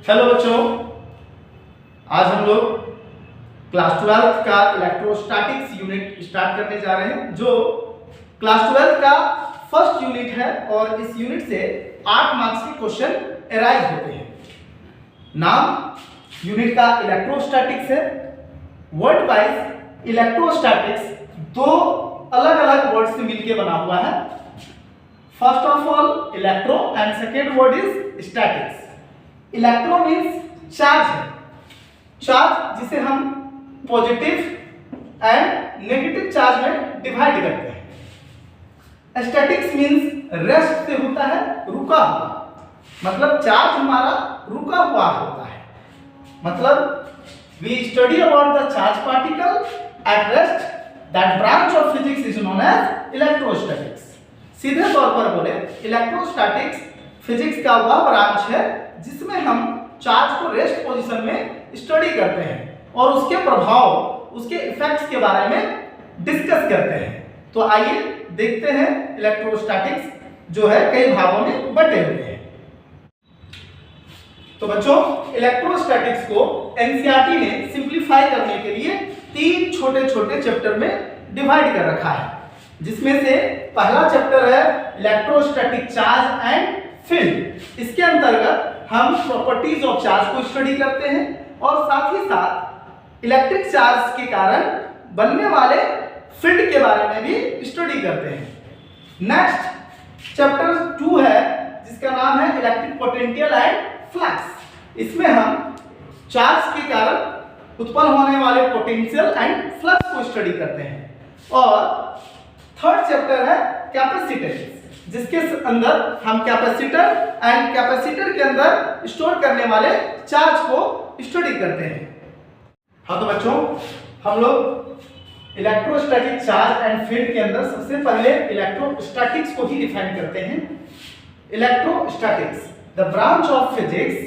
Hello बच्चों, आज हम लोग क्लास 12 का इलेक्ट्रोस्टैटिक्स यूनिट स्टार्ट करने जा रहे हैं, जो क्लास 12 का फर्स्ट यूनिट है और इस यूनिट से 8 मार्क्स के क्वेश्चन अराइज होते हैं। नाम यूनिट का इलेक्ट्रोस्टैटिक्स है। वर्ड वाइज इलेक्ट्रोस्टैटिक्स दो अलग अलग वर्ड से मिलकर बना हुआ है। First of all electro and second word is statics. Electro means charge है, चार्ज जिसे हम पॉजिटिव एंड नेगेटिव चार्ज में डिवाइड करते हैं। स्टैटिक्स मीन्स रेस्ट से होता है, रुका हुआ, मतलब चार्ज हमारा रुका हुआ होता है। मतलब we study about the charge particle at rest, that branch of physics is known as electrostatics. सीधे तौर पर बोले इलेक्ट्रोस्टैटिक्स फिजिक्स का वह ब्रांच है जिसमें हम चार्ज को रेस्ट पोजीशन में स्टडी करते हैं और उसके प्रभाव, उसके इफेक्ट्स के बारे में डिस्कस करते हैं। तो आइए देखते हैं इलेक्ट्रोस्टैटिक्स जो है कई भागों में बटे हुए हैं। तो बच्चों, इलेक्ट्रोस्टैटिक्स को एनसीईआरटी ने सिंपलीफाई करने के लिए 3 छोटे छोटे चैप्टर में डिवाइड कर रखा है, जिसमें से पहला चैप्टर है इलेक्ट्रोस्टैटिक चार्ज एंड फील्ड। इसके अंतर्गत हम प्रॉपर्टीज ऑफ चार्ज को स्टडी करते हैं और साथ ही साथ इलेक्ट्रिक चार्ज के कारण बनने वाले फील्ड के बारे में भी स्टडी करते हैं। नेक्स्ट चैप्टर 2 है जिसका नाम है इलेक्ट्रिक पोटेंशियल एंड फ्लक्स। इसमें हम चार्ज के कारण उत्पन्न होने वाले पोटेंशियल एंड फ्लक्स को स्टडी करते हैं। और थर्ड चैप्टर है कैपेसिटेंस, जिसके अंदर हम कैपेसिटर एंड कैपेसिटर के अंदर स्टोर करने वाले चार्ज को स्टडी करते हैं। हाँ तो बच्चों, हम लोग इलेक्ट्रोस्टैटिक चार्ज एंड फील्ड के अंदर सबसे पहले इलेक्ट्रोस्टैटिक्स को ही डिफाइन करते हैं। Electrostatics, the branch of physics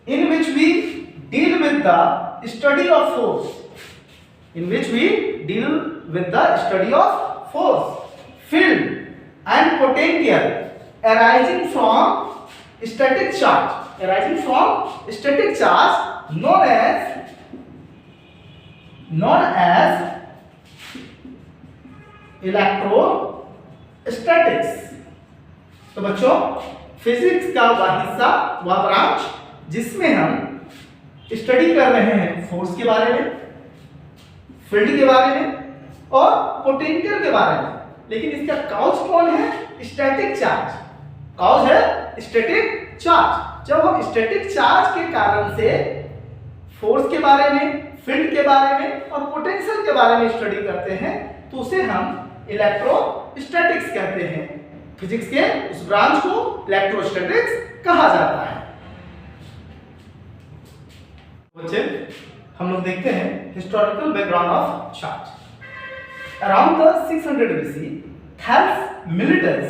in which we deal with the study of force, in which we deal with the study of force, field and potential arising from static charge known as electrostatics। तो बच्चों, physics का वह हिस्सा, वह branch जिसमें हम study कर रहे हैं फोर्स के बारे में, फील्ड के बारे में और पोटेंशियल के बारे में। लेकिन इसका कॉज कौन है? Static charge. कॉज है स्टैटिक चार्ज। जब हम स्टैटिक चार्ज के कारण से फोर्स के बारे में, फील्ड के बारे में और पोटेंशियल के बारे में स्टडी करते हैं तो उसे हम इलेक्ट्रोस्टैटिक्स कहते हैं। फिजिक्स के उस ब्रांच को इलेक्ट्रोस्टैटिक्स कहा जाता है। बच्चे, हम लोग देखते हैं historical background of charge. Around the 600 BC, Thales Miletus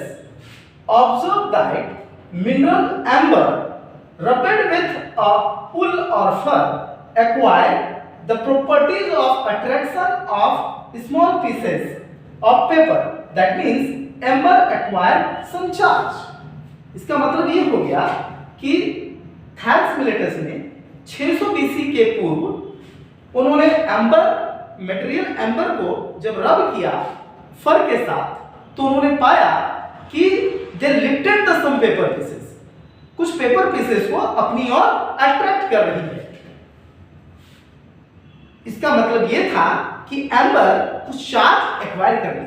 observed that mineral amber rubbed with a wool or fur acquired the properties of attraction of small pieces of paper. That means amber acquired some charge. इसका मतलब ये हो गया कि थैल्स Miletus ने 600 BC के पूर्व उन्होंने मटेरियल एम्बर को जब रब किया फर के साथ, तो उन्होंने पाया कि they lifted the some paper pieces, कुछ पेपर पीसेस को अपनी ओर अट्रैक्ट कर रही है। इसका मतलब यह था कि एम्बर कुछ चार्ज एक्वायर कर रही है।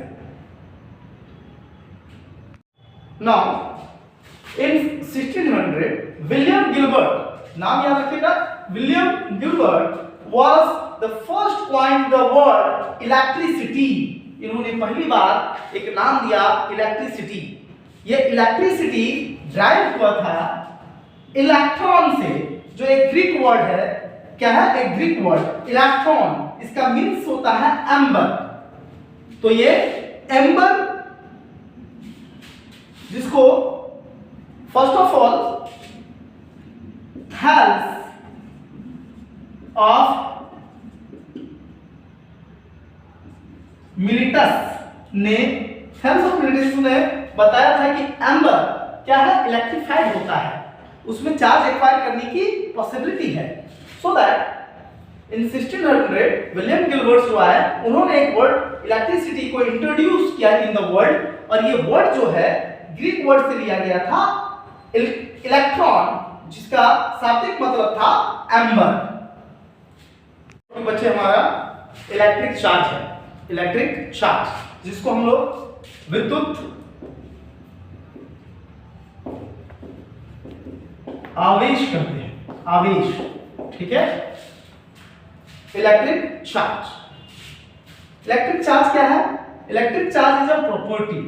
नाउ इन 1600 विलियम गिलबर्ट, नाम याद रखिएगा, William Gilbert was the first coined the word electricity। इन्होंने पहली बार एक नाम दिया इलेक्ट्रिसिटी। ये इलेक्ट्रिसिटी ड्राइव हुआ था इलेक्ट्रॉन से, जो एक ग्रीक वर्ड है। क्या है? एक ग्रीक वर्ड इलेक्ट्रॉन। इसका मीन्स होता है एम्बर। तो ये एम्बर, जिसको first of all Thales of Miletus ने, थैल्स ऑफ मिलिटस ने बताया था कि एम्बर क्या है? इलेक्ट्रिफाइड होता है। उसमें चार्ज एक्वायर करने की पॉसिबिलिटी है। So that in 1600 William Gilbert जो है उन्होंने एक वर्ड इलेक्ट्रिसिटी को इंट्रोड्यूस किया इन द वर्ल्ड, और ये वर्ड जो है ग्रीक वर्ड से लिया गया था इलेक्ट्रॉन, जिसका शाब्दिक मतलब था एम्बर। तो बच्चे हमारा इलेक्ट्रिक चार्ज है, इलेक्ट्रिक चार्ज जिसको हम लोग विद्युत आवेश कहते हैं, आवेश, ठीक है। इलेक्ट्रिक चार्ज, इलेक्ट्रिक चार्ज क्या है? Electric charge is a property,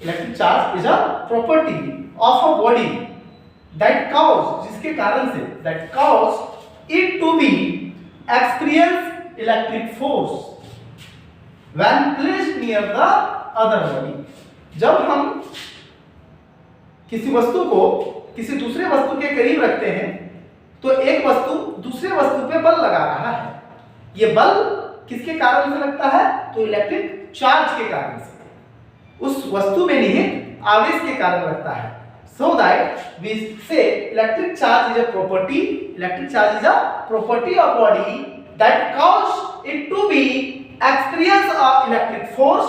electric charge is a property of a body that cause, जिसके कारण से, that cause it to be experience electric force when placed near the other body. जब हम किसी वस्तु को किसी दूसरे वस्तु के करीब रखते हैं तो एक वस्तु दूसरे वस्तु पे बल लगा रहा है। ये बल किसके कारण से लगता है? तो इलेक्ट्रिक चार्ज के कारण से, उस वस्तु में निहित आवेश के कारण लगता है। So that we say electric charge is a property, electric charge is a property of body that cause it to be experience a electric force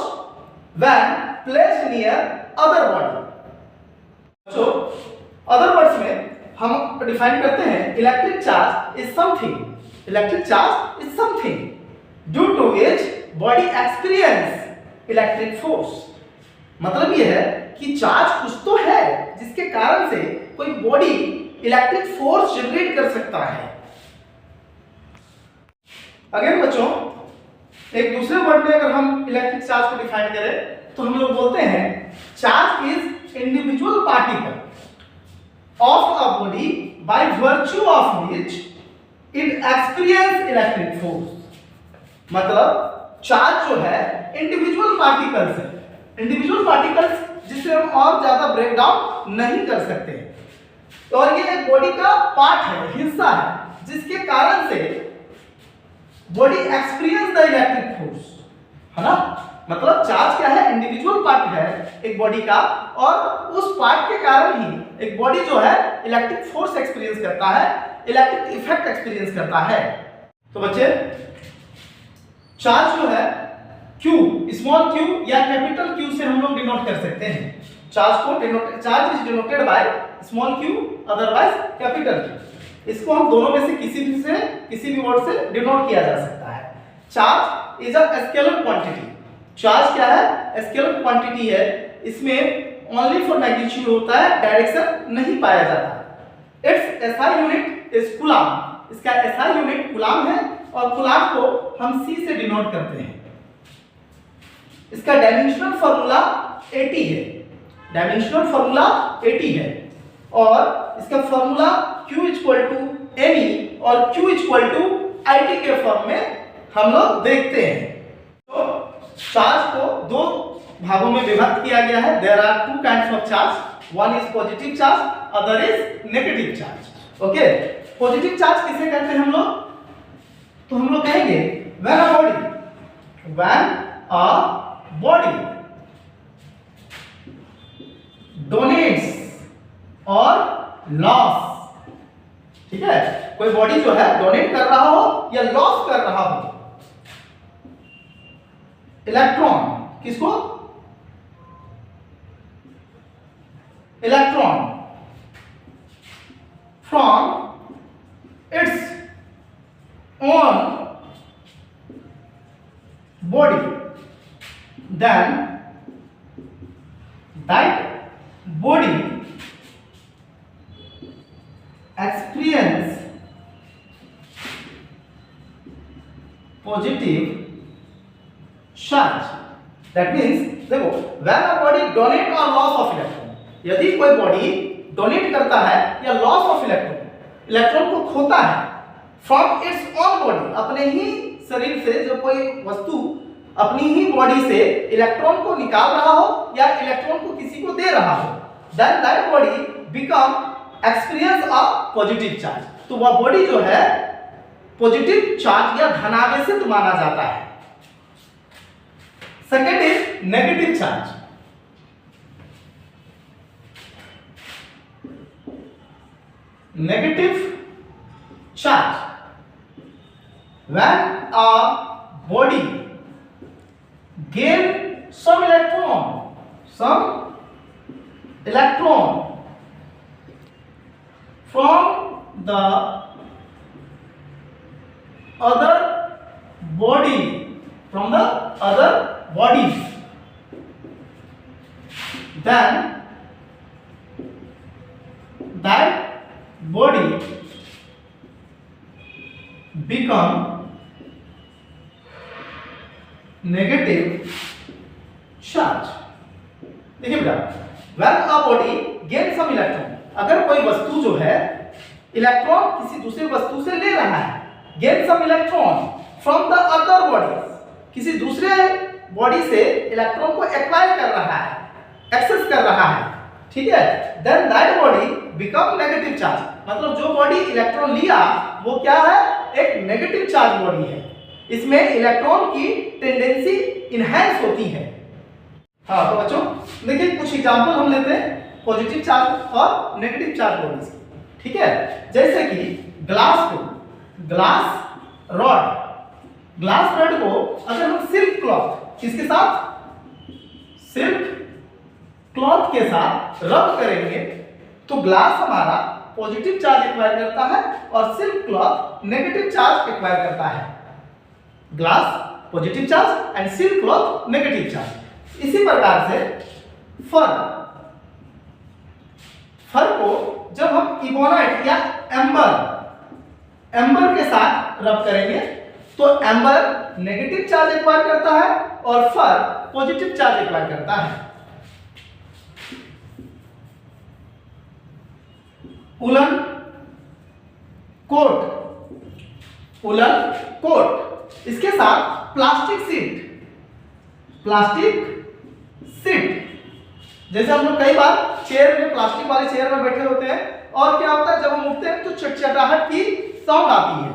when placed near other body. तो अदर वर्ड्स में हम define करते हैं electric charge is something, electric charge is something due to which body experience electric force. मतलब यह है कि charge कुछ तो है जिसके कारण से कोई बॉडी इलेक्ट्रिक फोर्स जनरेट कर सकता है। अगेन बच्चों, एक दूसरे वर्ड में अगर हम इलेक्ट्रिक चार्ज को डिफाइन करें तो हम लोग बोलते हैं charge is individual particle of a body by virtue of which it experience electric force। मतलब चार्ज जो है इंडिविजुअल पार्टिकल्स है, इंडिविजुअल पार्टिकल्स जिसे हम और ज्यादा ब्रेक डाउन नहीं कर सकते, और ये एक बॉडी का पार्ट है, हिस्सा है, जिसके कारण से body experience the electric force, है ना। मतलब चार्ज क्या है? इंडिविजुअल पार्ट है एक बॉडी का, और उस पार्ट के कारण ही एक बॉडी जो है इलेक्ट्रिक फोर्स एक्सपीरियंस करता है, इलेक्ट्रिक इफेक्ट एक्सपीरियंस करता है। तो बच्चे चार्ज जो है Q, स्मॉल q या कैपिटल Q से हम लोग डिनोट कर सकते हैं। चार्ज को charge is denoted by small q otherwise capital Q। इसको हम दोनों में से किसी भी वर्ड से डिनोट किया जा सकता है। Charge is a scalar quantity, charge क्या है? स्केलर क्वांटिटी है, इसमें ओनली फॉर मैग्नीट्यूड होता है, डायरेक्शन नहीं पाया जाता। It's SI unit is coulomb, इसका एसआई यूनिट कूलाम है, और कूलाम को हम C से डिनोट करते हैं। इसका डायमेंशनल फार्मूला 80 है, डायमेंशनल फार्मूला 80 है, और इसका formula Q equal to NE और Q इक्वल टू IT के फॉर्म में हम लोग देखते हैं। तो चार्ज को दो भागों में विभक्त किया गया है। There are two kinds of charge, one is positive charge, other is negative charge. Okay, positive charge किसे कहते हैं हम लोग? तो हम लोग कहेंगे when a body donates or loss, ठीक है, कोई बॉडी जो है डोनेट कर रहा हो या लॉस कर रहा हो इलेक्ट्रॉन, किसको? Electron from its own body, then that body experience positive charge. That means देखो, when a body donate or loss of electron, यदि कोई बॉडी डोनेट करता है या लॉस ऑफ इलेक्ट्रॉन, इलेक्ट्रॉन को खोता है फ्रॉम इट्स ओन बॉडी, अपने ही शरीर से, जो कोई वस्तु अपनी ही बॉडी से इलेक्ट्रॉन को निकाल रहा हो या इलेक्ट्रॉन को किसी को दे रहा हो, then that body become experience a positive charge. तो वह बॉडी जो है पॉजिटिव चार्ज या धनावेशित माना जाता है। Second is negative charge. negative charge. When a body gain some electron from the other bodies, then that body become negative charge. देखिए बेटा, when a body gain some electron, अगर कोई वस्तु जो है इलेक्ट्रॉन किसी दूसरी वस्तु से ले रहा है, gain some electron from the other bodies, किसी दूसरे बॉडी से इलेक्ट्रॉन को एक्वायर कर रहा है, एक्सेस कर रहा है, ठीक है, then that body become negative charge. मतलब जो बॉडी इलेक्ट्रॉन लिया वो क्या है, एक नेगेटिव चार्ज बॉडी है, इसमें इलेक्ट्रॉन की टेंडेंसी इनहैंस होती है। हाँ तो बच्चों देखिए कुछ एग्जांपल हम लेते हैं पॉजिटिव चार्ज और नेगेटिव चार्ज बॉडीज, ठीक है, जैसे कि ग्लास रॉड को अगर हम सिल्क क्लॉथ के साथ रब करेंगे तो ग्लास हमारा पॉजिटिव चार्ज एक्वायर करता है और silk cloth negative charge acquire करता है। Glass positive charge and silk cloth negative charge. इसी प्रकार से फर को जब हम इबोनाइट या एम्बर के साथ रब करेंगे तो एम्बर नेगेटिव चार्ज एक्वायर करता है और फर पॉजिटिव चार्ज एक्वायर करता है। उलन कोट इसके साथ प्लास्टिक सीट जैसे हम लोग कई बार प्लास्टिक वाले चेयर में बैठे होते हैं और क्या होता है जब हम उठते हैं तो चटचटाहट की साउंड आती है।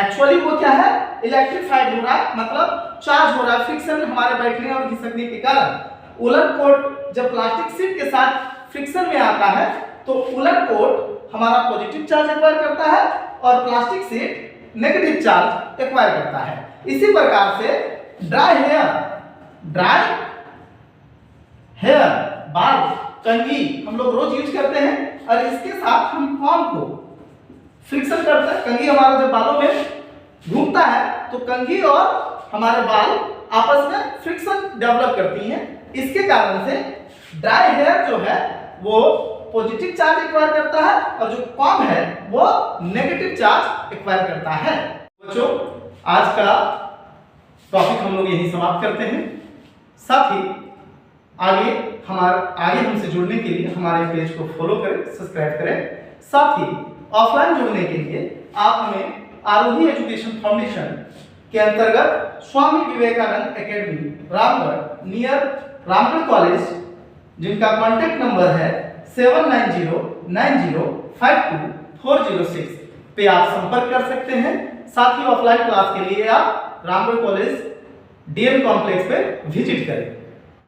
एक्चुअली वो क्या है, इलेक्ट्रिफाइड हो रहा है, मतलब चार्ज हो रहा है, फ्रिक्शन हमारे बैठने और घिसकने के कारण। उलन कोट जब प्लास्टिक सीट के साथ फ्रिक्शन में आता है तो उलन कोट हमारा पॉजिटिव चार्ज एक्वायर करता है और plastic sheet negative charge acquire करता है। इसी प्रकार से ड्राई हेयर बाल कंघी हम लोग रोज यूज करते हैं और इसके साथ हम कॉम्ब को फ्रिक्शन करते हैं। कंघी हमारा जब बालों में घूमता है तो कंघी और हमारे बाल आपस में फ्रिक्शन डेवलप करती हैं। इसके कारण से ड्राई हेयर जो है वो पॉजिटिव चार्ज एक्वायर करता है और जो कॉम्ब है वो नेगेटिव चार्ज एक्वायर करता है। बच्चों आज का टॉपिक हम लोग यही समाप्त करते हैं। साथ ही आगे हमसे जुड़ने के लिए हमारे पेज को फॉलो करें, सब्सक्राइब करें। साथ ही ऑफलाइन जुड़ने के लिए आप हमें आरोही एजुकेशन फाउंडेशन के अंतर्गत Swami Vivekananda academy Ramgarh near Ramgarh college, जिनका कॉन्टेक्ट नंबर है 7909052406 पे आप संपर्क कर सकते हैं। साथ ही ऑफलाइन क्लास के लिए आप रामगढ़ कॉलेज डीएम कॉम्प्लेक्स पे विजिट करें।